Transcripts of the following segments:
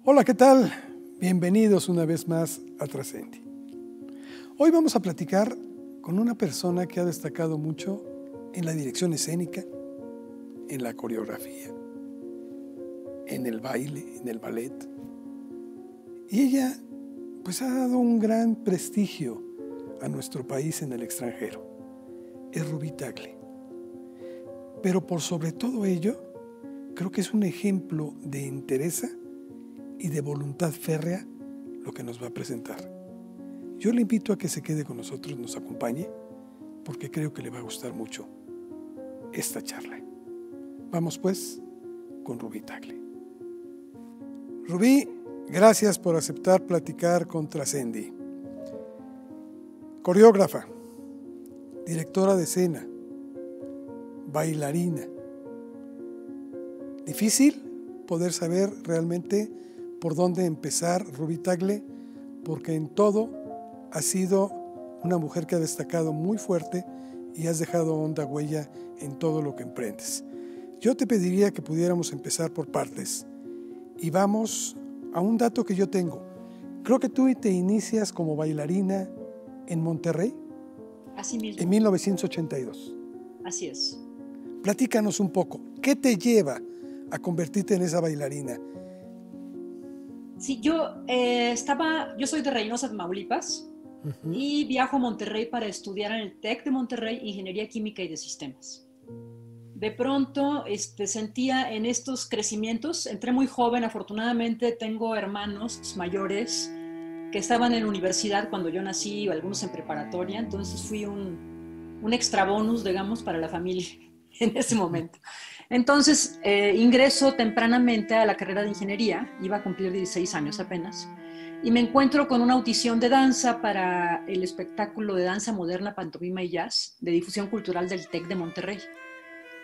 Hola, ¿qué tal? Bienvenidos una vez más a Trascendi. Hoy vamos a platicar con una persona que ha destacado mucho en la dirección escénica, en la coreografía, en el baile, en el ballet. Y ella pues ha dado un gran prestigio a nuestro país en el extranjero. Es Rubí Tagle. Pero por sobre todo ello, creo que es un ejemplo de entereza y de voluntad férrea lo que nos va a presentar. Yo le invito a que se quede con nosotros, nos acompañe, porque creo que le va a gustar mucho esta charla. Vamos pues con Rubí Tagle. Rubí, gracias por aceptar platicar con Trascendi. Coreógrafa, directora de escena, bailarina. Difícil poder saber realmente por dónde empezar, Rubí Tagle, porque en todo has sido una mujer que ha destacado muy fuerte y has dejado honda huella en todo lo que emprendes. Yo te pediría que pudiéramos empezar por partes y vamos a un dato que yo tengo. Creo que tú te inicias como bailarina en Monterrey. Así mismo. En 1982. Así es. Platícanos un poco, ¿qué te lleva a convertirte en esa bailarina? Sí, yo soy de Reynosa, Tamaulipas, y viajo a Monterrey para estudiar en el TEC de Monterrey Ingeniería Química y de Sistemas. De pronto sentía en estos crecimientos, entré muy joven, afortunadamente tengo hermanos mayores que estaban en universidad cuando yo nací, algunos en preparatoria, entonces fui un extra bonus, digamos, para la familia en ese momento. Entonces ingreso tempranamente a la carrera de ingeniería, iba a cumplir 16 años apenas, y me encuentro con una audición de danza para el espectáculo de danza moderna, pantomima y jazz de difusión cultural del TEC de Monterrey.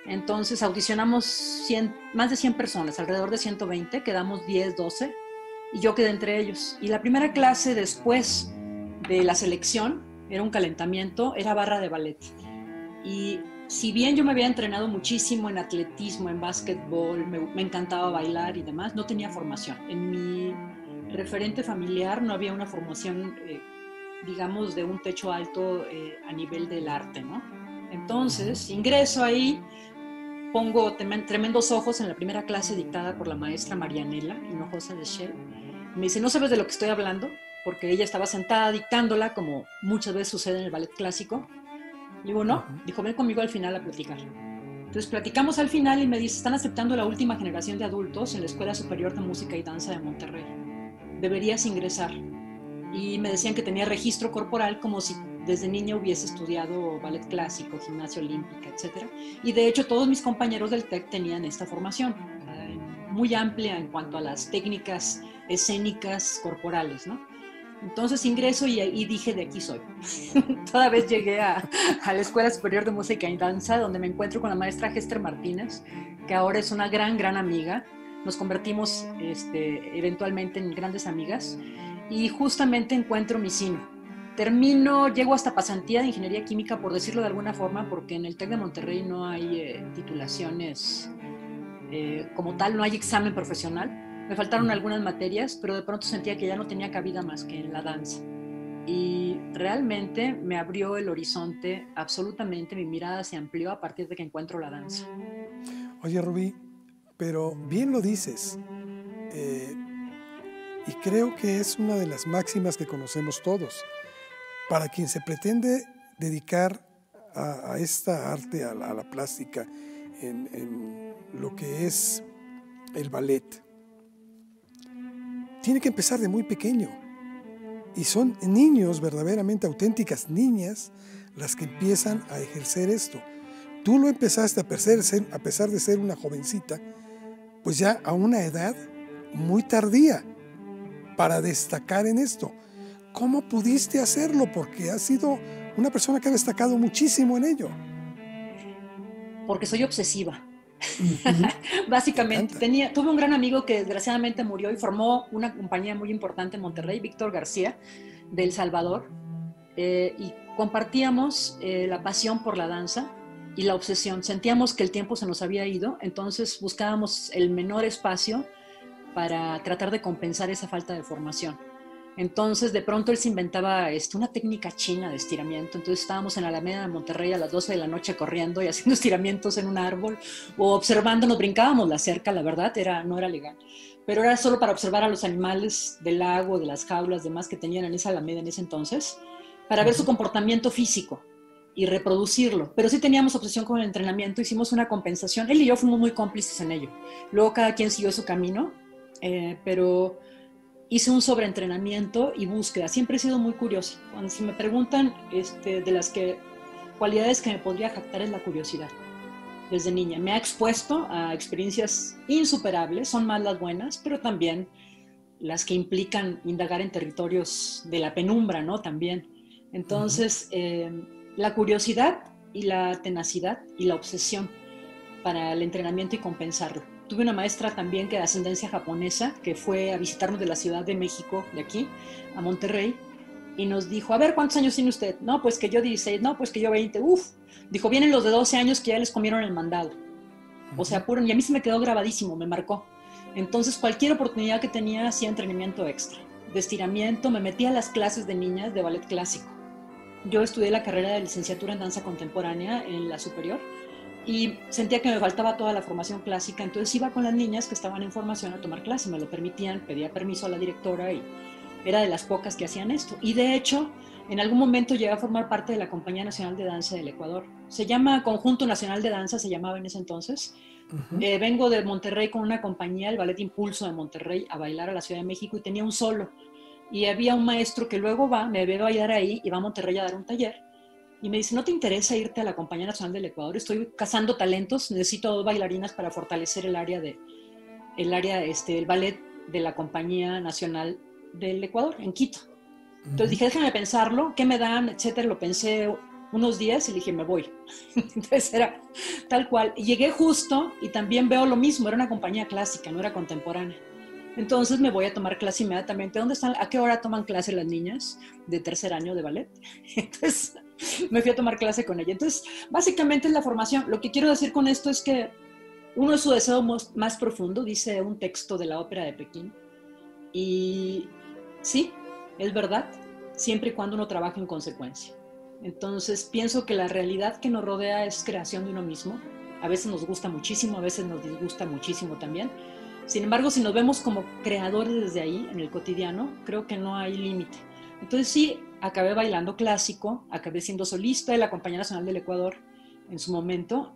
Entonces audicionamos más de 100 personas, alrededor de 120, quedamos 10, 12, y yo quedé entre ellos. Y la primera clase después de la selección, era un calentamiento, era barra de ballet. Y si bien yo me había entrenado muchísimo en atletismo, en básquetbol, me encantaba bailar y demás, no tenía formación. En mi referente familiar no había una formación, digamos, de un techo alto a nivel del arte, ¿no? Entonces, ingreso ahí, pongo tremendos ojos en la primera clase dictada por la maestra Marianela Hinojosa de Shell. Me dice, ¿no sabes de lo que estoy hablando? Porque ella estaba sentada dictándola, como muchas veces sucede en el ballet clásico. Digo, no. Dijo, ven conmigo al final a platicar. Entonces platicamos al final y me dice, están aceptando la última generación de adultos en la Escuela Superior de Música y Danza de Monterrey. Deberías ingresar. Y me decían que tenía registro corporal como si desde niña hubiese estudiado ballet clásico, gimnasia olímpica, etc. Y de hecho todos mis compañeros del TEC tenían esta formación, muy amplia en cuanto a las técnicas escénicas corporales, ¿no? Entonces ingreso y dije, de aquí soy. Toda vez llegué a la Escuela Superior de Música y Danza, donde me encuentro con la maestra Hester Martínez, que ahora es una gran amiga. Nos convertimos eventualmente en grandes amigas y justamente encuentro mi sino. Llego hasta pasantía de Ingeniería Química, por decirlo de alguna forma, porque en el TEC de Monterrey no hay titulaciones como tal, no hay examen profesional. Me faltaron algunas materias, pero de pronto sentía que ya no tenía cabida más que en la danza. Y realmente me abrió el horizonte, absolutamente, mi mirada se amplió a partir de que encuentro la danza. Oye, Rubí, pero bien lo dices, y creo que es una de las máximas que conocemos todos. Para quien se pretende dedicar a esta arte, a la plástica, en lo que es el ballet, tiene que empezar de muy pequeño. Y son niños, verdaderamente auténticas niñas, las que empiezan a ejercer esto. Tú lo empezaste a pesar de ser una jovencita, pues ya a una edad muy tardía para destacar en esto. ¿Cómo pudiste hacerlo? Porque has sido una persona que ha destacado muchísimo en ello. Porque soy obsesiva. Básicamente, tuve un gran amigo que desgraciadamente murió y formó una compañía muy importante en Monterrey, Víctor García, de El Salvador, y compartíamos la pasión por la danza y la obsesión. Sentíamos que el tiempo se nos había ido, entonces buscábamos el menor espacio para tratar de compensar esa falta de formación. Entonces, de pronto él se inventaba una técnica china de estiramiento. Entonces estábamos en la Alameda de Monterrey a las 12 de la noche corriendo y haciendo estiramientos en un árbol o observando, nos brincábamos la cerca, la verdad, no era legal. Pero era solo para observar a los animales del lago, de las jaulas, demás que tenían en esa Alameda en ese entonces, para ver su comportamiento físico y reproducirlo. Pero sí teníamos obsesión con el entrenamiento, hicimos una compensación. Él y yo fuimos muy cómplices en ello. Luego cada quien siguió su camino, pero hice un sobreentrenamiento y búsqueda. Siempre he sido muy curiosa. Cuando se me preguntan de las cualidades que me podría jactar es la curiosidad. Desde niña me ha expuesto a experiencias insuperables, son más las buenas, pero también las que implican indagar en territorios de la penumbra, ¿no? También. Entonces, la curiosidad y la tenacidad y la obsesión para el entrenamiento y compensarlo. Tuve una maestra también que de ascendencia japonesa que fue a visitarnos de la Ciudad de México, de aquí, a Monterrey, y nos dijo, a ver, ¿cuántos años tiene usted? No, pues que yo 16, no, pues que yo 20, Dijo, vienen los de 12 años que ya les comieron el mandado. O sea, puro, y a mí se me quedó grabadísimo, me marcó. Entonces, cualquier oportunidad que tenía, hacía entrenamiento extra. De estiramiento, me metía a las clases de niñas de ballet clásico. Yo estudié la carrera de licenciatura en danza contemporánea en la superior, y sentía que me faltaba toda la formación clásica, entonces iba con las niñas que estaban en formación a tomar clase, me lo permitían, pedía permiso a la directora y era de las pocas que hacían esto. Y de hecho, en algún momento llegué a formar parte de la Compañía Nacional de Danza del Ecuador. Se llama Conjunto Nacional de Danza, se llamaba en ese entonces. Vengo de Monterrey con una compañía, el Ballet Impulso de Monterrey, a bailar a la Ciudad de México y tenía un solo. Y había un maestro que luego me ve bailar ahí y va a Monterrey a dar un taller. Y me dice, ¿no te interesa irte a la Compañía Nacional del Ecuador? Estoy cazando talentos, necesito 2 bailarinas para fortalecer el área del ballet de la Compañía Nacional del Ecuador, en Quito. Entonces dije, déjame pensarlo, ¿qué me dan? Etcétera. Lo pensé unos días y dije, me voy. Entonces era tal cual. Y llegué justo y también veo lo mismo, era una compañía clásica, no era contemporánea. Entonces me voy a tomar clase inmediatamente. ¿Dónde están? ¿A qué hora toman clase las niñas de tercer año de ballet? Entonces me fui a tomar clase con ella. Entonces, básicamente es la formación. Lo que quiero decir con esto es que uno es su deseo más profundo, dice un texto de la Ópera de Pekín. Y sí, es verdad, siempre y cuando uno trabaja en consecuencia. Entonces, pienso que la realidad que nos rodea es creación de uno mismo. A veces nos gusta muchísimo, a veces nos disgusta muchísimo también. Sin embargo, si nos vemos como creadores desde ahí, en el cotidiano, creo que no hay límite. Entonces sí, acabé bailando clásico, acabé siendo solista de la Compañía Nacional del Ecuador en su momento,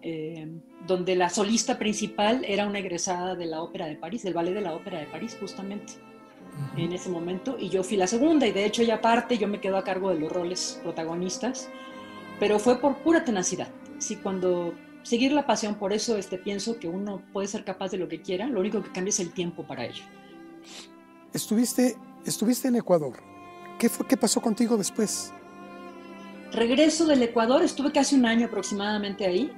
donde la solista principal era una egresada de la Ópera de París, del Ballet de la Ópera de París, justamente, en ese momento, y yo fui la segunda, y de hecho ella aparte, yo me quedo a cargo de los roles protagonistas, pero fue por pura tenacidad. Sí, seguir la pasión, por eso pienso que uno puede ser capaz de lo que quiera, lo único que cambia es el tiempo para ello. Estuviste en Ecuador. ¿Qué pasó contigo después? Regreso del Ecuador, estuve casi un año aproximadamente ahí.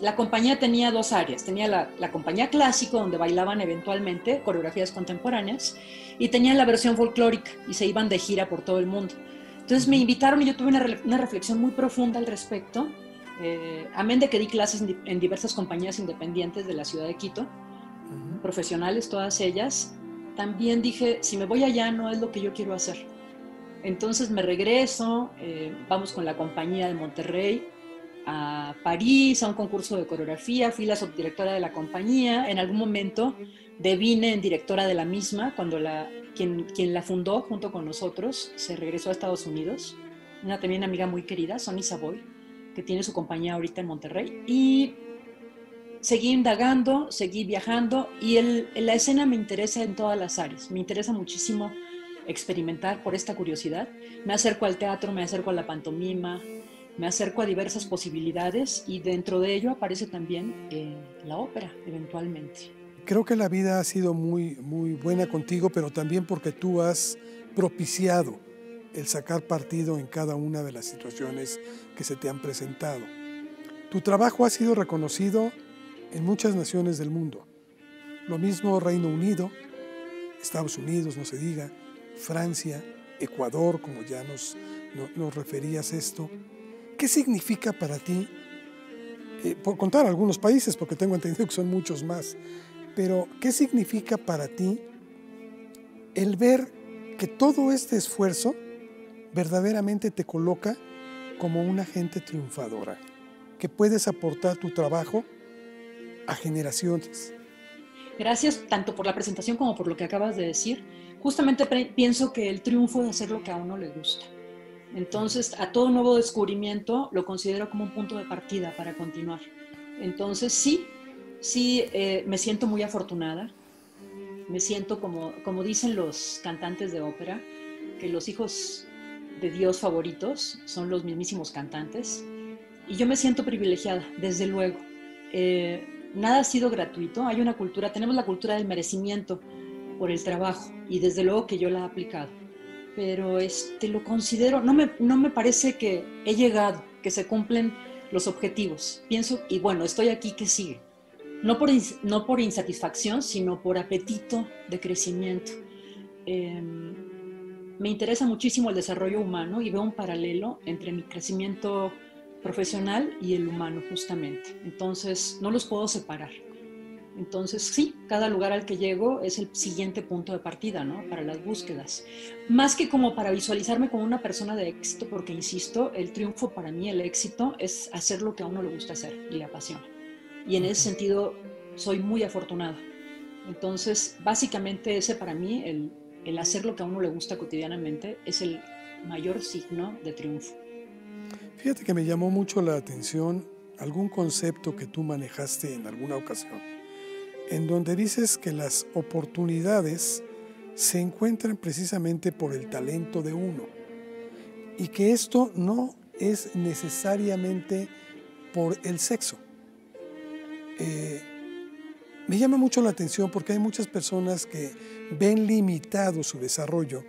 La compañía tenía 2 áreas. Tenía la compañía clásico, donde bailaban eventualmente coreografías contemporáneas, y tenía la versión folclórica, y se iban de gira por todo el mundo. Entonces me invitaron y yo tuve una reflexión muy profunda al respecto. Amén de que di clases en diversas compañías independientes de la ciudad de Quito, profesionales todas ellas, también dije, si me voy allá no es lo que yo quiero hacer. Entonces me regreso, vamos con la compañía de Monterrey a París, a un concurso de coreografía, fui la subdirectora de la compañía, en algún momento devine en directora de la misma, cuando quien la fundó junto con nosotros se regresó a Estados Unidos, una también amiga muy querida, Sonny Savoy, que tiene su compañía ahorita en Monterrey, y seguí indagando, seguí viajando, y la escena me interesa en todas las áreas, me interesa muchísimo experimentar por esta curiosidad, me acerco al teatro, me acerco a la pantomima, me acerco a diversas posibilidades, y dentro de ello aparece también la ópera, eventualmente. Creo que la vida ha sido muy, muy buena contigo, pero también porque tú has propiciado el sacar partido en cada una de las situaciones que se te han presentado. Tu trabajo ha sido reconocido en muchas naciones del mundo. Lo mismo Reino Unido, Estados Unidos, no se diga, Francia, Ecuador, como ya nos referías esto. ¿Qué significa para ti, por contar algunos países, porque tengo entendido que son muchos más, pero ¿qué significa para ti el ver que todo este esfuerzo verdaderamente te coloca como una gente triunfadora, que puedes aportar tu trabajo a generaciones? Gracias tanto por la presentación como por lo que acabas de decir. Justamente pienso que el triunfo es hacer lo que a uno le gusta. Entonces, a todo nuevo descubrimiento lo considero como un punto de partida para continuar. Entonces, sí, me siento muy afortunada. Me siento como dicen los cantantes de ópera, que los hijos de Dios favoritos son los mismísimos cantantes. Y yo me siento privilegiada, desde luego. Nada ha sido gratuito. Hay una cultura, tenemos la cultura del merecimiento por el trabajo y desde luego que yo la he aplicado. Pero lo considero, no me parece que he llegado, que se cumplen los objetivos. Pienso, y bueno, estoy aquí, ¿qué sigue? No por insatisfacción, sino por apetito de crecimiento. Me interesa muchísimo el desarrollo humano y veo un paralelo entre mi crecimiento profesional y el humano, justamente. Entonces, no los puedo separar. Entonces, sí, cada lugar al que llego es el siguiente punto de partida, ¿no? Para las búsquedas. Más que como para visualizarme como una persona de éxito, porque insisto, el triunfo para mí, el éxito, es hacer lo que a uno le gusta hacer y le apasiona. Y en ese sentido, soy muy afortunada. Entonces, básicamente ese para mí, el hacer lo que a uno le gusta cotidianamente, es el mayor signo de triunfo. Fíjate que me llamó mucho la atención algún concepto que tú manejaste en alguna ocasión, en donde dices que las oportunidades se encuentran precisamente por el talento de uno y que esto no es necesariamente por el sexo. Me llama mucho la atención porque hay muchas personas que ven limitado su desarrollo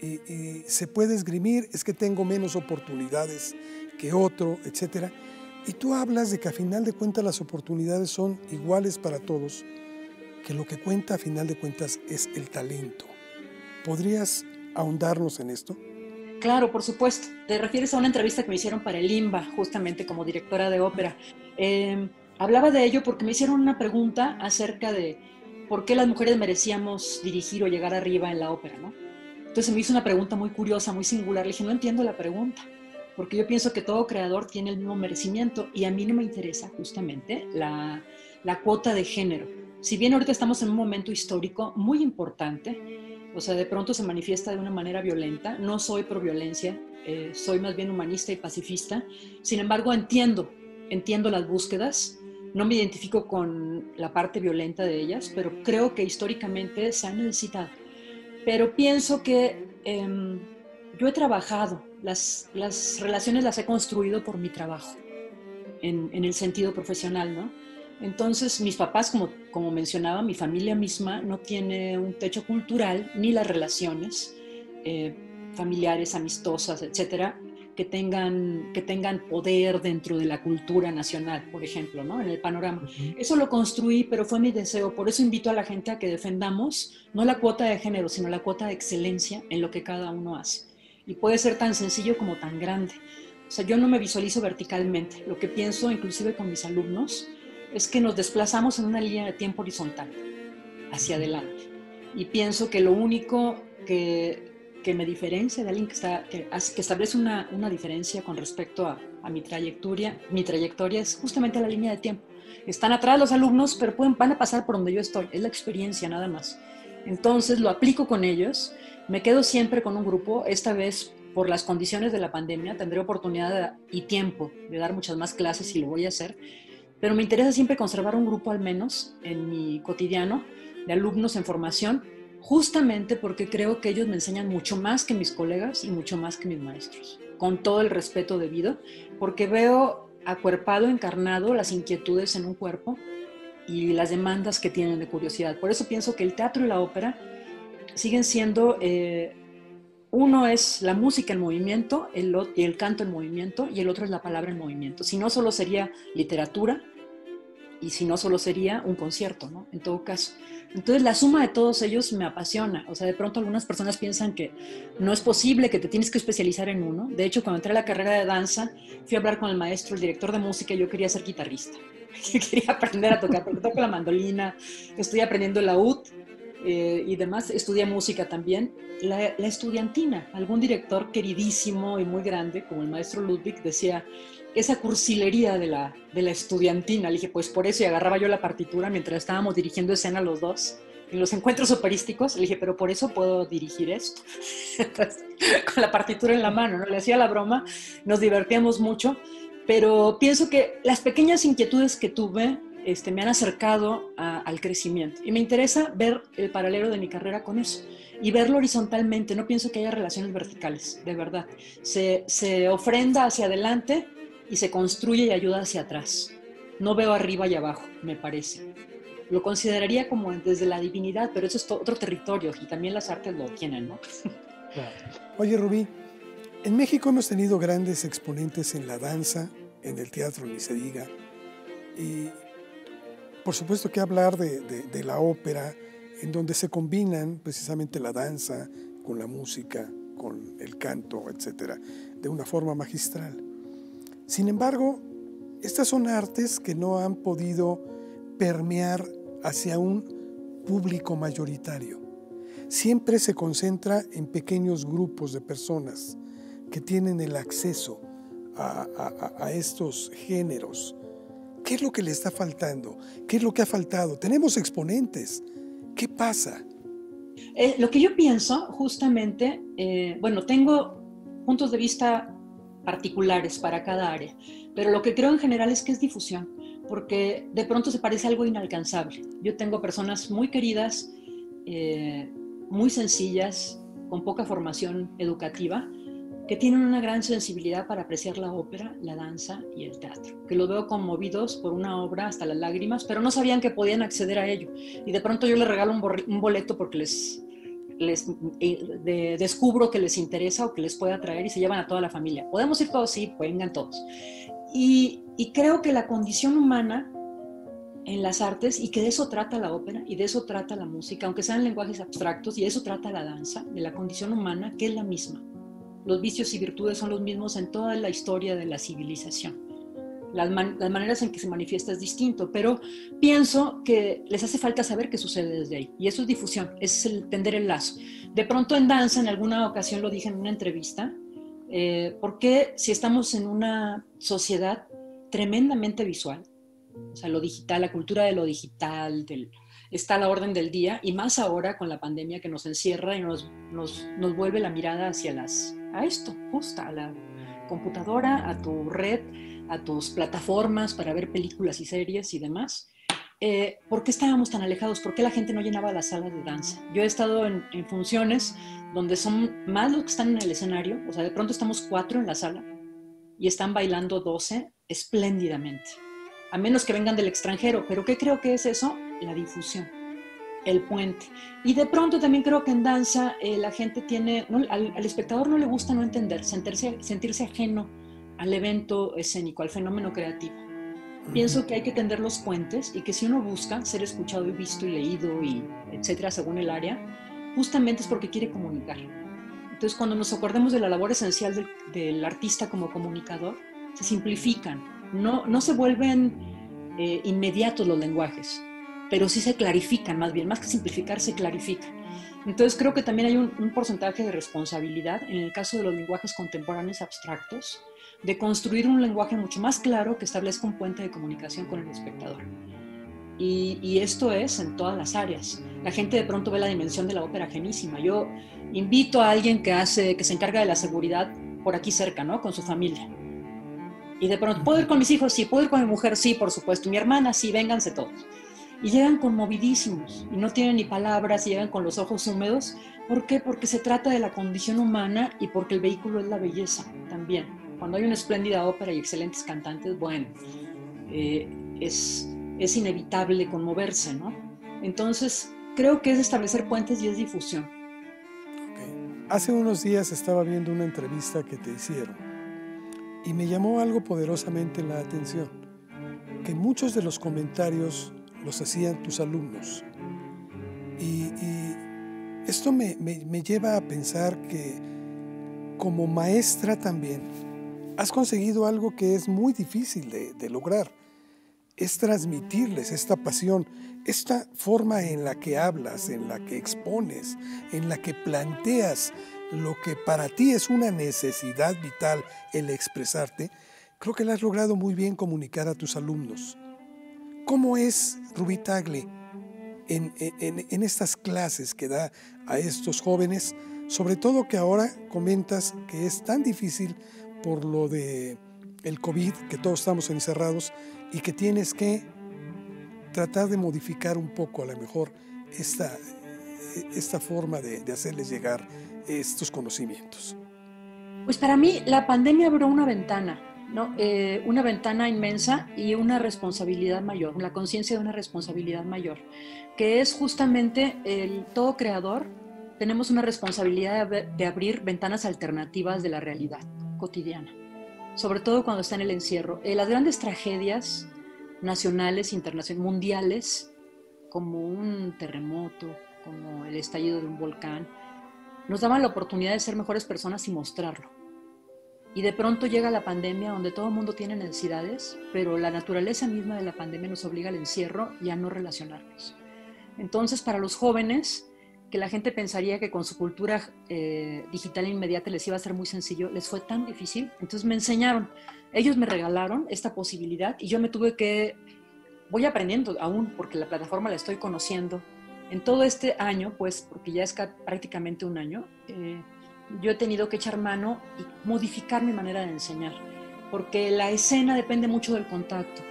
y se puede esgrimir, es que tengo menos oportunidades que otro, etc. Y tú hablas de que a final de cuentas las oportunidades son iguales para todos, que lo que cuenta a final de cuentas es el talento. ¿Podrías ahondarnos en esto? Claro, por supuesto. Te refieres a una entrevista que me hicieron para el IMBA, justamente como directora de ópera. Hablaba de ello porque me hicieron una pregunta acerca de por qué las mujeres merecíamos dirigir o llegar arriba en la ópera, ¿no? Entonces me hizo una pregunta muy curiosa, muy singular. Le dije, no entiendo la pregunta, porque yo pienso que todo creador tiene el mismo merecimiento y a mí no me interesa justamente la cuota de género. Si bien ahorita estamos en un momento histórico muy importante, o sea, de pronto se manifiesta de una manera violenta, no soy pro violencia, soy más bien humanista y pacifista, sin embargo entiendo las búsquedas, no me identifico con la parte violenta de ellas, pero creo que históricamente se han necesitado. Pero pienso que yo he trabajado, las relaciones las he construido por mi trabajo, en el sentido profesional, ¿no? Entonces, mis papás, como mencionaba, mi familia misma no tiene un techo cultural, ni las relaciones familiares, amistosas, etcétera, que tengan poder dentro de la cultura nacional, por ejemplo, ¿no? En el panorama. Eso lo construí, pero fue mi deseo. Por eso invito a la gente a que defendamos no la cuota de género, sino la cuota de excelencia en lo que cada uno hace. Y puede ser tan sencillo como tan grande. O sea, yo no me visualizo verticalmente. Lo que pienso, inclusive con mis alumnos, es que nos desplazamos en una línea de tiempo horizontal, hacia adelante. Y pienso que lo único que me diferencia de alguien que establece una diferencia con respecto a mi trayectoria es justamente la línea de tiempo. Están atrás los alumnos, pero van a pasar por donde yo estoy. Es la experiencia nada más. Entonces lo aplico con ellos. Me quedo siempre con un grupo. Esta vez, por las condiciones de la pandemia, tendré oportunidad y tiempo de dar muchas más clases y lo voy a hacer. Pero me interesa siempre conservar un grupo al menos en mi cotidiano de alumnos en formación, justamente porque creo que ellos me enseñan mucho más que mis colegas y mucho más que mis maestros, con todo el respeto debido, porque veo acuerpado, encarnado las inquietudes en un cuerpo y las demandas que tienen de curiosidad. Por eso pienso que el teatro y la ópera siguen siendo, uno es la música en movimiento, el canto en movimiento y el otro es la palabra en movimiento. Si no, solo sería literatura y si no, solo sería un concierto, ¿no? En todo caso. Entonces, la suma de todos ellos me apasiona. O sea, de pronto algunas personas piensan que no es posible, que te tienes que especializar en uno. De hecho, cuando entré a la carrera de danza, fui a hablar con el maestro, el director de música, y yo quería ser guitarrista. Yo quería aprender a tocar, porque toco la mandolina, estoy aprendiendo el laúd y demás. Estudié música también. La estudiantina, algún director queridísimo y muy grande, como el maestro Ludwig, decía esa cursilería de la estudiantina. Le dije, pues por eso, y agarraba yo la partitura mientras estábamos dirigiendo escena los dos en los encuentros operísticos. Le dije, pero por eso puedo dirigir esto. Entonces, con la partitura en la mano, ¿no? Le hacía la broma, nos divertíamos mucho, pero pienso que las pequeñas inquietudes que tuve me han acercado al crecimiento. Y me interesa ver el paralelo de mi carrera con eso y verlo horizontalmente. No pienso que haya relaciones verticales, de verdad. Se ofrenda hacia adelante y se construye y ayuda hacia atrás. No veo arriba y abajo, me parece. Lo consideraría como desde la divinidad, pero eso es otro territorio y también las artes lo tienen, ¿no? Claro. Oye, Rubí, en México hemos tenido grandes exponentes en la danza, en el teatro, ni se diga. Y por supuesto que hablar de la ópera, en donde se combinan precisamente la danza con la música, con el canto, etcétera, de una forma magistral. Sin embargo, estas son artes que no han podido permear hacia un público mayoritario. Siempre se concentra en pequeños grupos de personas que tienen el acceso a estos géneros. ¿Qué es lo que le está faltando? ¿Qué es lo que ha faltado? Tenemos exponentes. ¿Qué pasa? Lo que yo pienso, justamente, bueno, tengo puntos de vista particulares para cada área, pero lo que creo en general es que es difusión, porque de pronto se parece algo inalcanzable. Yo tengo personas muy queridas, muy sencillas, con poca formación educativa, que tienen una gran sensibilidad para apreciar la ópera, la danza y el teatro, que los veo conmovidos por una obra hasta las lágrimas, pero no sabían que podían acceder a ello. Y de pronto yo les regalo un boleto porque descubro que les interesa o que les puede atraer y se llevan a toda la familia. ¿Podemos ir todos? Sí, vengan todos. Y creo que la condición humana en las artes, y que de eso trata la ópera y de eso trata la música, aunque sean lenguajes abstractos, y de eso trata la danza, de la condición humana, que es la misma. Los vicios y virtudes son los mismos en toda la historia de la civilización. Las maneras en que se manifiesta es distinto, pero pienso que les hace falta saber qué sucede desde ahí. Y eso es difusión, es el tender el lazo. De pronto en danza, en alguna ocasión lo dije en una entrevista, ¿por qué si estamos en una sociedad tremendamente visual, o sea, lo digital, la cultura de lo digital, está a la orden del día, y más ahora con la pandemia que nos encierra y nos vuelve la mirada hacia a esto, justo a la computadora, a tu red, a tus plataformas para ver películas y series y demás? ¿Por qué estábamos tan alejados? ¿Por qué la gente no llenaba las salas de danza? Yo he estado en funciones donde son más los que están en el escenario, o sea, de pronto estamos 4 en la sala y están bailando 12 espléndidamente, a menos que vengan del extranjero. ¿Pero qué creo que es eso? La difusión, el puente. Y de pronto también creo que en danza la gente tiene, ¿no? al espectador no le gusta no entender, sentirse ajeno al evento escénico, al fenómeno creativo. Pienso que hay que tender los puentes y que si uno busca ser escuchado y visto y leído y etcétera según el área, justamente es porque quiere comunicar. Entonces, cuando nos acordemos de la labor esencial del artista como comunicador, se simplifican, no se vuelven inmediatos los lenguajes, pero sí se clarifican, más bien, más que simplificar, se clarifican. Entonces creo que también hay un porcentaje de responsabilidad en el caso de los lenguajes contemporáneos abstractos, de construir un lenguaje mucho más claro que establezca un puente de comunicación con el espectador. Y esto es en todas las áreas. La gente de pronto ve la dimensión de la ópera ajenísima. Yo invito a alguien que se encarga de la seguridad por aquí cerca, ¿no? Con su familia. Y de pronto, ¿puedo ir con mis hijos? Sí. ¿Puedo ir con mi mujer? Sí, por supuesto. Mi hermana, sí, vénganse todos. Y llegan conmovidísimos y no tienen ni palabras y llegan con los ojos húmedos. ¿Por qué? Porque se trata de la condición humana y porque el vehículo es la belleza también. Cuando hay una espléndida ópera y excelentes cantantes, bueno, es inevitable conmoverse, ¿no? Entonces, creo que es establecer puentes y es difusión. Okay. Hace unos días estaba viendo una entrevista que te hicieron y me llamó algo poderosamente la atención. que muchos de los comentarios los hacían tus alumnos. Y esto me lleva a pensar que como maestra también has conseguido algo que es muy difícil de lograr. Es transmitirles esta pasión, esta forma en la que hablas, en la que expones, en la que planteas lo que para ti es una necesidad vital, el expresarte. Creo que lo has logrado muy bien comunicar a tus alumnos. ¿Cómo es Rubí Tagle en estas clases que da a estos jóvenes? Sobre todo que ahora comentas que es tan difícil por lo de el COVID, que todos estamos encerrados y que tienes que tratar de modificar un poco a lo mejor esta forma de hacerles llegar estos conocimientos. Pues para mí la pandemia abrió una ventana, ¿no? Una ventana inmensa y una responsabilidad mayor, la conciencia de una responsabilidad mayor, que es justamente todo creador. Tenemos una responsabilidad de abrir ventanas alternativas de la realidad cotidiana, sobre todo cuando está en el encierro. Las grandes tragedias nacionales, internacionales, mundiales, como un terremoto, como el estallido de un volcán, nos daban la oportunidad de ser mejores personas y mostrarlo. Y de pronto llega la pandemia donde todo el mundo tiene necesidades, pero la naturaleza misma de la pandemia nos obliga al encierro y a no relacionarnos. Entonces, para los jóvenes, que la gente pensaría que con su cultura digital inmediata les iba a ser muy sencillo, les fue tan difícil. Entonces me enseñaron, ellos me regalaron esta posibilidad y yo me tuve que, voy aprendiendo aún porque la plataforma la estoy conociendo. En todo este año, pues, porque ya es prácticamente un año, yo he tenido que echar mano y modificar mi manera de enseñar, porque la escena depende mucho del contacto.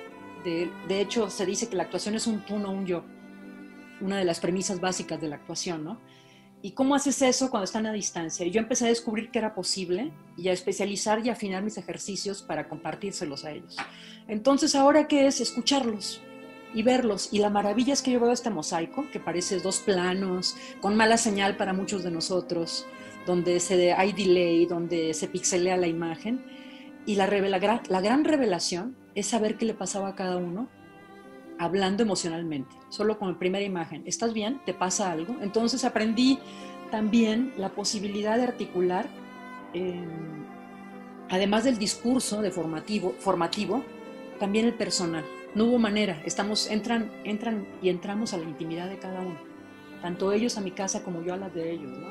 De hecho, se dice que la actuación es un tú, no un yo. Una de las premisas básicas de la actuación, ¿no? ¿Y cómo haces eso cuando están a distancia? Y yo empecé a descubrir que era posible y a especializar y afinar mis ejercicios para compartírselos a ellos. Entonces, ¿ahora qué es? Escucharlos y verlos. Y la maravilla es que yo veo este mosaico, que parece dos planos, con mala señal para muchos de nosotros, donde hay delay, donde se pixelea la imagen. Y la gran revelación es saber qué le pasaba a cada uno hablando emocionalmente, solo con la primera imagen. ¿Estás bien? ¿Te pasa algo? Entonces aprendí también la posibilidad de articular, además del discurso de formativo, también el personal. No hubo manera, entran y entramos a la intimidad de cada uno, tanto ellos a mi casa como yo a las de ellos, ¿no?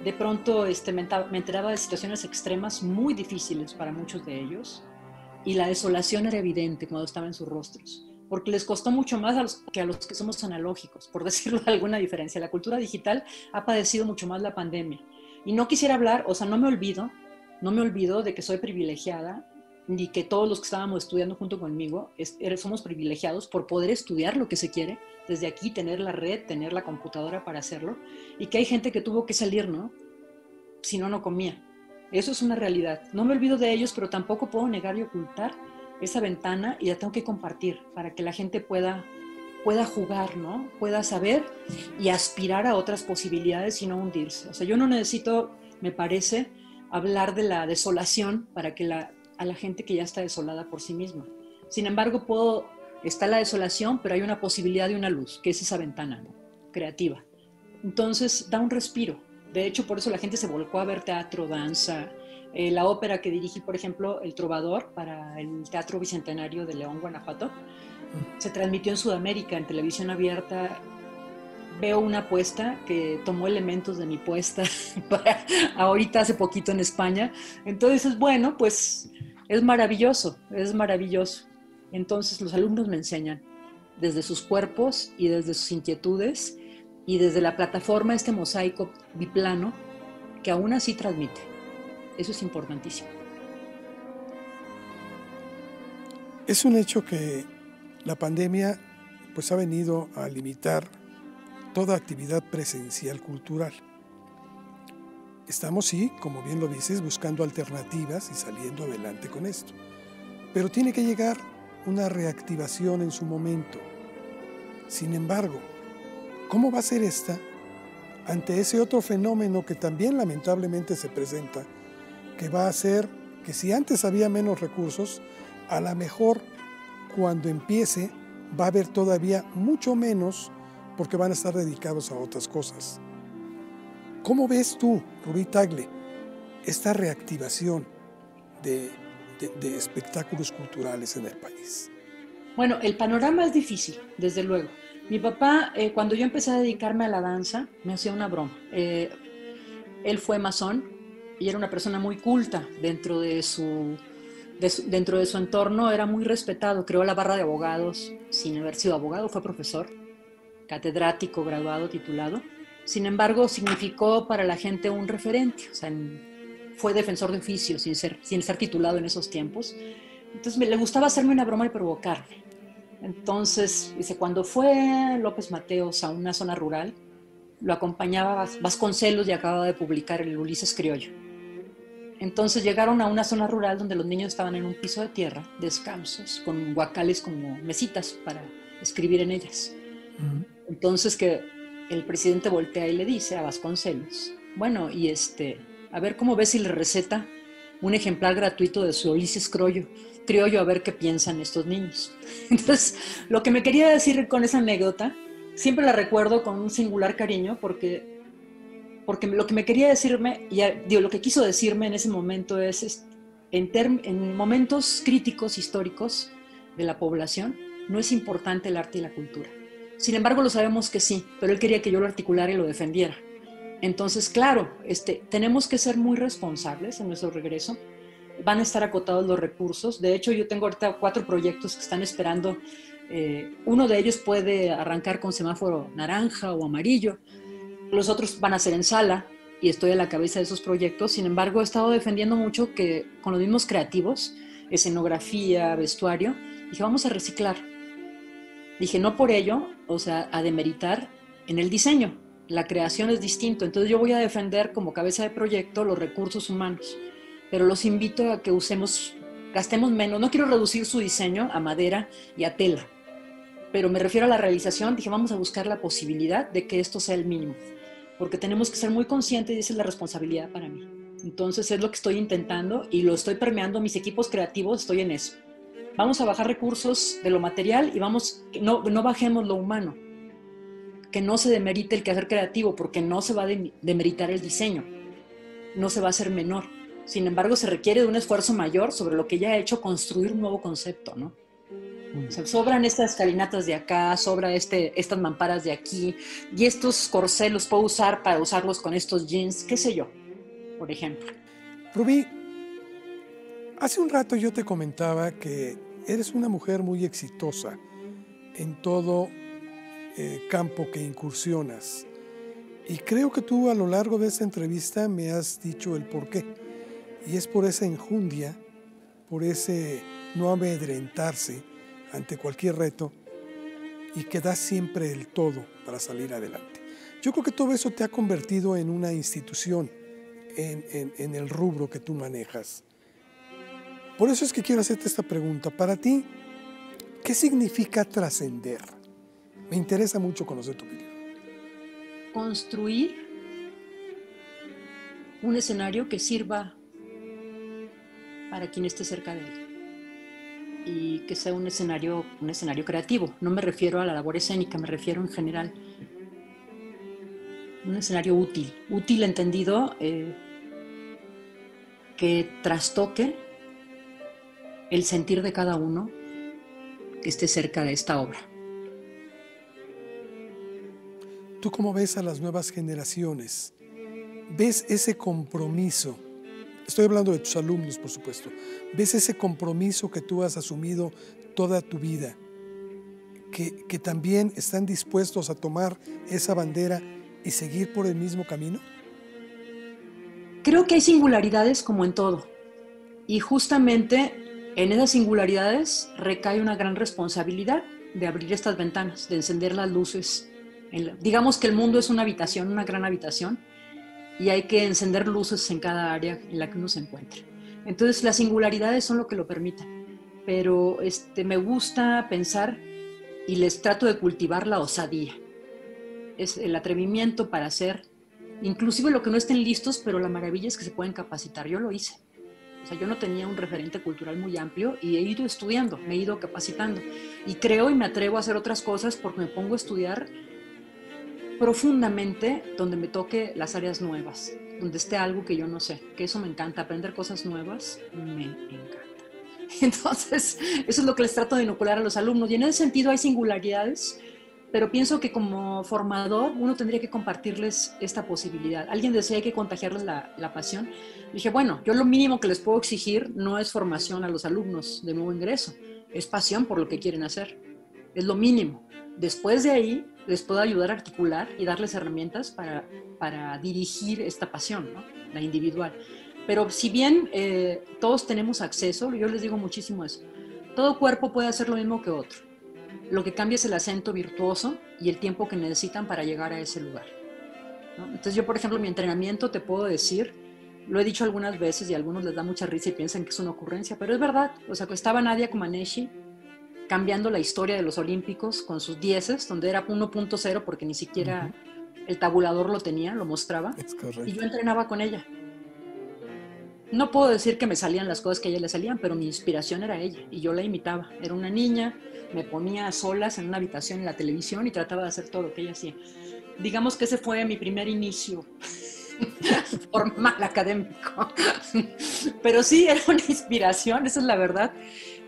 De pronto me enteraba de situaciones extremas muy difíciles para muchos de ellos y la desolación era evidente cuando estaba en sus rostros, porque les costó mucho más que a los que somos analógicos, por decirlo de alguna diferencia. La cultura digital ha padecido mucho más la pandemia. Y no quisiera hablar, o sea, no me olvido de que soy privilegiada, ni que todos los que estábamos estudiando junto conmigo somos privilegiados por poder estudiar lo que se quiere, desde aquí tener la red, tener la computadora para hacerlo, y que hay gente que tuvo que salir, ¿no? Si no, no comía. Eso es una realidad. No me olvido de ellos, pero tampoco puedo negar y ocultar esa ventana y la tengo que compartir para que la gente pueda jugar, ¿no? Pueda saber y aspirar a otras posibilidades y no hundirse. O sea, yo no necesito, me parece, hablar de la desolación para que a la gente que ya está desolada por sí misma. Sin embargo, está la desolación, pero hay una posibilidad de una luz, que es esa ventana, ¿no? Creativa. Entonces, da un respiro. De hecho, por eso la gente se volcó a ver teatro, danza. La ópera que dirigí, por ejemplo, El Trovador, para el Teatro Bicentenario de León, Guanajuato, se transmitió en Sudamérica, en televisión abierta. Veo una apuesta que tomó elementos de mi puesta para ahorita hace poquito en España. Entonces, bueno, pues es maravilloso, es maravilloso. Entonces los alumnos me enseñan desde sus cuerpos y desde sus inquietudes y desde la plataforma, este mosaico biplano que aún así transmite. Eso es importantísimo. Es un hecho que la pandemia pues ha venido a limitar toda actividad presencial cultural. Estamos, sí, como bien lo dices, buscando alternativas y saliendo adelante con esto. Pero tiene que llegar una reactivación en su momento. Sin embargo, ¿cómo va a ser esta ante ese otro fenómeno que también lamentablemente se presenta, que va a ser que si antes había menos recursos, a lo mejor cuando empiece va a haber todavía mucho menos porque van a estar dedicados a otras cosas. ¿Cómo ves tú, Rubí Tagle, esta reactivación de espectáculos culturales en el país? Bueno, el panorama es difícil, desde luego. Mi papá, cuando yo empecé a dedicarme a la danza, me hacía una broma. Él fue masón y era una persona muy culta dentro de su entorno, era muy respetado. Creó la barra de abogados sin haber sido abogado, fue profesor, catedrático, graduado, titulado. Sin embargo, significó para la gente un referente, o sea, fue defensor de oficio sin ser titulado en esos tiempos. Entonces le gustaba hacerme una broma y provocarme. Entonces, dice, cuando fue López Mateos a una zona rural, lo acompañaba Vasconcelos y acababa de publicar el Ulises Criollo. Entonces llegaron a una zona rural donde los niños estaban en un piso de tierra, descalzos, con guacales como mesitas para escribir en ellas. Entonces que el presidente voltea y le dice a Vasconcelos, bueno, y a ver cómo ves si le receta un ejemplar gratuito de su Ulises Criollo, a ver qué piensan estos niños. Entonces, lo que me quería decir con esa anécdota, siempre la recuerdo con un singular cariño, porque lo que me quería decirme, lo que quiso decirme en ese momento es en momentos críticos históricos de la población, no es importante el arte y la cultura. Sin embargo, lo sabemos que sí, pero él quería que yo lo articulara y lo defendiera. Entonces, claro, tenemos que ser muy responsables en nuestro regreso. Van a estar acotados los recursos. De hecho, yo tengo ahorita 4 proyectos que están esperando. Uno de ellos puede arrancar con semáforo naranja o amarillo. Los otros van a ser en sala y estoy a la cabeza de esos proyectos. Sin embargo, he estado defendiendo mucho que con los mismos creativos, escenografía, vestuario, dije, vamos a reciclar. Dije, no por ello, o sea, a demeritar en el diseño. La creación es distinto. Entonces yo voy a defender como cabeza de proyecto los recursos humanos. Pero los invito a que gastemos menos. No quiero reducir su diseño a madera y a tela. Pero me refiero a la realización. Dije, vamos a buscar la posibilidad de que esto sea el mínimo. Porque tenemos que ser muy conscientes y esa es la responsabilidad para mí. Entonces es lo que estoy intentando y lo estoy permeando. Mis equipos creativos, estoy en eso. Vamos a bajar recursos de lo material y no bajemos lo humano. Que no se demerite el quehacer creativo porque no se va a demeritar el diseño. No se va a hacer menor. Sin embargo, se requiere de un esfuerzo mayor sobre lo que ya ha hecho construir un nuevo concepto, ¿no? O sea, sobran estas escalinatas de acá, sobra estas mamparas de aquí, y estos corsés los puedo usar para usarlos con estos jeans, qué sé yo, por ejemplo. Rubí, hace un rato yo te comentaba que eres una mujer muy exitosa en todo campo que incursionas. Y creo que tú a lo largo de esta entrevista me has dicho el porqué. Y es por esa enjundia, por ese no amedrentarse ante cualquier reto y que das siempre el todo para salir adelante. Yo creo que todo eso te ha convertido en una institución en el rubro que tú manejas. Por eso es que quiero hacerte esta pregunta. Para ti, ¿qué significa trascender? Me interesa mucho conocer tu opinión. Construir un escenario que sirva para quien esté cerca de él y que sea un escenario creativo. No me refiero a la labor escénica, me refiero en general un escenario útil entendido, que trastoque el sentir de cada uno que esté cerca de esta obra. ¿Tú cómo ves a las nuevas generaciones? ¿Ves ese compromiso? Estoy hablando de tus alumnos, por supuesto. ¿Ves ese compromiso que tú has asumido toda tu vida? ¿Que también están dispuestos a tomar esa bandera y seguir por el mismo camino? Creo que hay singularidades como en todo. Y justamente en esas singularidades recae una gran responsabilidad de abrir estas ventanas, de encender las luces. Digamos que el mundo es una habitación, una gran habitación, y hay que encender luces en cada área en la que uno se encuentre. Entonces las singularidades son lo que lo permiten, pero me gusta pensar y les trato de cultivar la osadía, es el atrevimiento para hacer, inclusive lo que no estén listos, pero la maravilla es que se pueden capacitar. Yo lo hice. O sea, yo no tenía un referente cultural muy amplio y he ido estudiando, me he ido capacitando. Y creo y me atrevo a hacer otras cosas porque me pongo a estudiar profundamente donde me toque las áreas nuevas, donde esté algo que yo no sé, que eso me encanta, aprender cosas nuevas me encanta. Entonces, eso es lo que les trato de inocular a los alumnos. Y en ese sentido hay singularidades, pero pienso que como formador uno tendría que compartirles esta posibilidad. Alguien decía hay que contagiarles la pasión. Dije, bueno, yo lo mínimo que les puedo exigir no es formación a los alumnos de nuevo ingreso, es pasión por lo que quieren hacer. Es lo mínimo. Después de ahí les puedo ayudar a articular y darles herramientas para dirigir esta pasión, ¿no? La individual. Pero si bien todos tenemos acceso, yo les digo muchísimo eso, todo cuerpo puede hacer lo mismo que otro. Lo que cambia es el acento virtuoso y el tiempo que necesitan para llegar a ese lugar, ¿no? Entonces yo, por ejemplo, mi entrenamiento te puedo decir, lo he dicho algunas veces y a algunos les da mucha risa y piensan que es una ocurrencia, pero es verdad. O sea, que estaba Nadia Comaneci cambiando la historia de los olímpicos con sus dieces, donde era 1.0 porque ni siquiera el tabulador lo tenía, lo mostraba, y yo entrenaba con ella. No puedo decir que me salían las cosas que a ella le salían, pero mi inspiración era ella y yo la imitaba. Era una niña, me ponía a solas en una habitación en la televisión y trataba de hacer todo lo que ella hacía. Digamos que ese fue mi primer inicio formal académico. Pero sí, era una inspiración, esa es la verdad.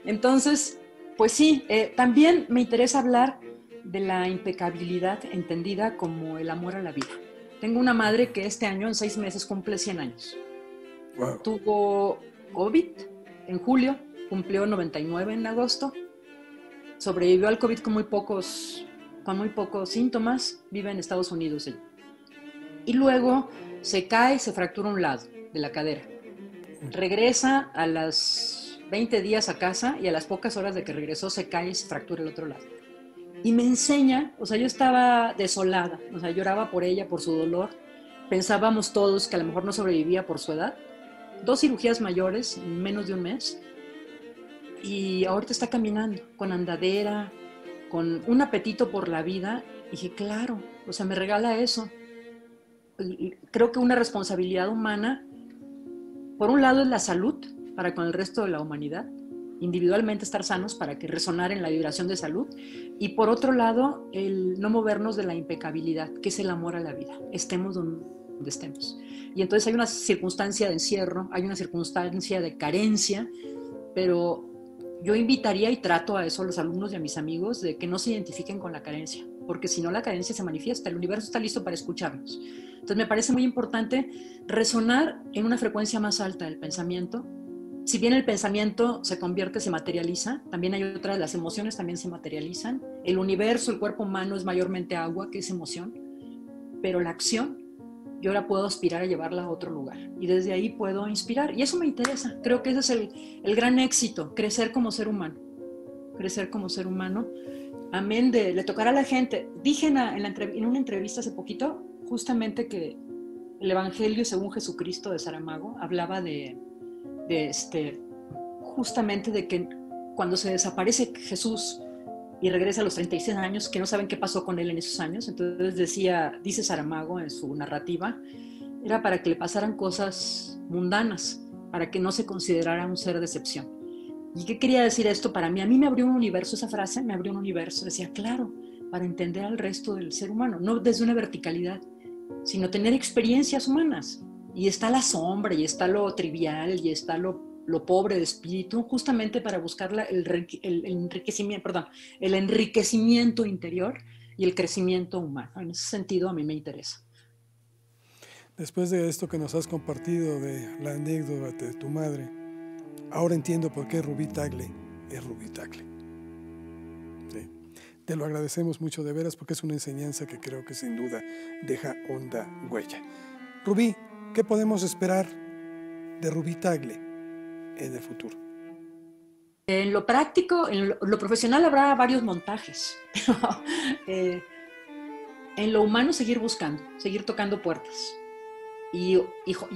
Entonces, pues sí, también me interesa hablar de la impecabilidad entendida como el amor a la vida. Tengo una madre que este año, en 6 meses, cumple 100 años. Wow. Tuvo COVID en julio, cumplió 99 en agosto, sobrevivió al COVID con muy pocos síntomas, vive en Estados Unidos ella. Y luego se cae y se fractura un lado de la cadera. Regresa a los 20 días a casa y a las pocas horas de que regresó se cae y se fractura el otro lado. Y me enseña, o sea, yo estaba desolada, o sea, lloraba por ella, por su dolor. Pensábamos todos que a lo mejor no sobrevivía por su edad. 2 cirugías mayores en menos de un mes y ahorita está caminando con andadera, con un apetito por la vida. Y dije, claro, o sea, me regala eso. Y creo que una responsabilidad humana, por un lado es la salud para con el resto de la humanidad, individualmente estar sanos para que resonar en la vibración de salud, y por otro lado el no movernos de la impecabilidad, que es el amor a la vida, estemos donde estemos. Y entonces hay una circunstancia de encierro, hay una circunstancia de carencia, pero yo invitaría y trato a eso a los alumnos y a mis amigos de que no se identifiquen con la carencia, porque si no la carencia se manifiesta, el universo está listo para escucharnos. Entonces me parece muy importante resonar en una frecuencia más alta del pensamiento. Si bien el pensamiento se convierte, se materializa, también hay otras, las emociones también se materializan. El universo, el cuerpo humano es mayormente agua, que es emoción, pero la acción yo ahora puedo aspirar a llevarla a otro lugar y desde ahí puedo inspirar, y eso me interesa. Creo que ese es el gran éxito, crecer como ser humano, amén de le tocar a la gente. Dije en una entrevista hace poquito justamente que el Evangelio según Jesucristo de Saramago hablaba justamente de que cuando se desaparece Jesús y regresa a los 36 años, que no saben qué pasó con él en esos años. Entonces dice Saramago en su narrativa, era para que le pasaran cosas mundanas, para que no se considerara un ser de excepción. ¿Y qué quería decir esto para mí? A mí me abrió un universo, esa frase me abrió un universo. Decía, claro, para entender al resto del ser humano, no desde una verticalidad, sino tener experiencias humanas. Y está la sombra, y está lo trivial, y está lo pobre de espíritu, justamente para buscar el enriquecimiento interior y el crecimiento humano. En ese sentido a mí me interesa. Después de esto que nos has compartido de la anécdota de tu madre, ahora entiendo por qué Rubí Tagle es Rubí Tagle. Sí. Te lo agradecemos mucho de veras, porque es una enseñanza que creo que sin duda deja honda huella. Rubí, ¿qué podemos esperar de Rubí Tagle en el futuro? En lo práctico, en lo profesional habrá varios montajes, pero en lo humano seguir buscando, seguir tocando puertas y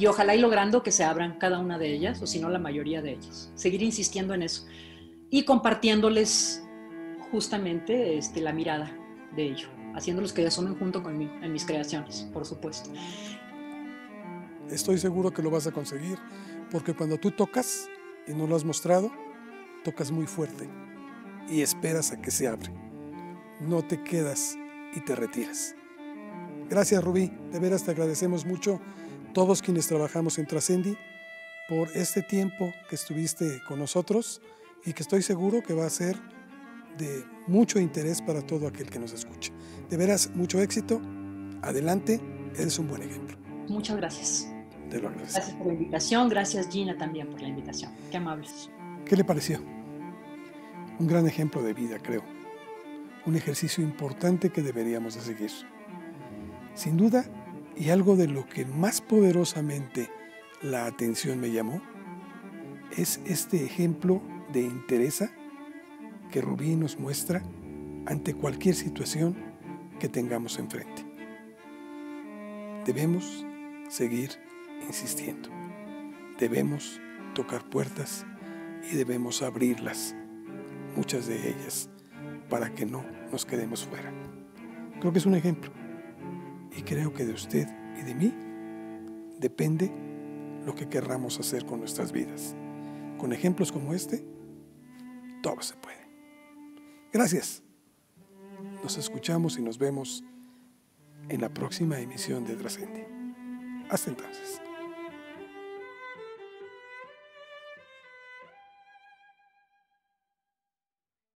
ojalá y logrando que se abran cada una de ellas, o si no la mayoría de ellas. Seguir insistiendo en eso y compartiéndoles justamente la mirada de ello, haciéndolos que asomen junto conmigo en mis creaciones, por supuesto. Estoy seguro que lo vas a conseguir, porque cuando tú tocas y no lo has mostrado, tocas muy fuerte y esperas a que se abre. No te quedas y te retiras. Gracias, Rubí, de veras te agradecemos mucho todos quienes trabajamos en Trascendi por este tiempo que estuviste con nosotros y que estoy seguro que va a ser de mucho interés para todo aquel que nos escuche. De veras, mucho éxito. Adelante, eres un buen ejemplo. Muchas gracias. Te lo agradezco. Gracias por la invitación. Gracias, Gina, también por la invitación. Qué amables. ¿Qué le pareció? Un gran ejemplo de vida, creo. Un ejercicio importante que deberíamos de seguir. Sin duda, y algo de lo que más poderosamente la atención me llamó, es este ejemplo de entereza que Rubí nos muestra ante cualquier situación que tengamos enfrente. Debemos seguir insistiendo. Debemos tocar puertas y debemos abrirlas, muchas de ellas, para que no nos quedemos fuera. Creo que es un ejemplo y creo que de usted y de mí depende lo que querramos hacer con nuestras vidas. Con ejemplos como este, todo se puede. Gracias. Nos escuchamos y nos vemos en la próxima emisión de Trascendi. Hasta entonces.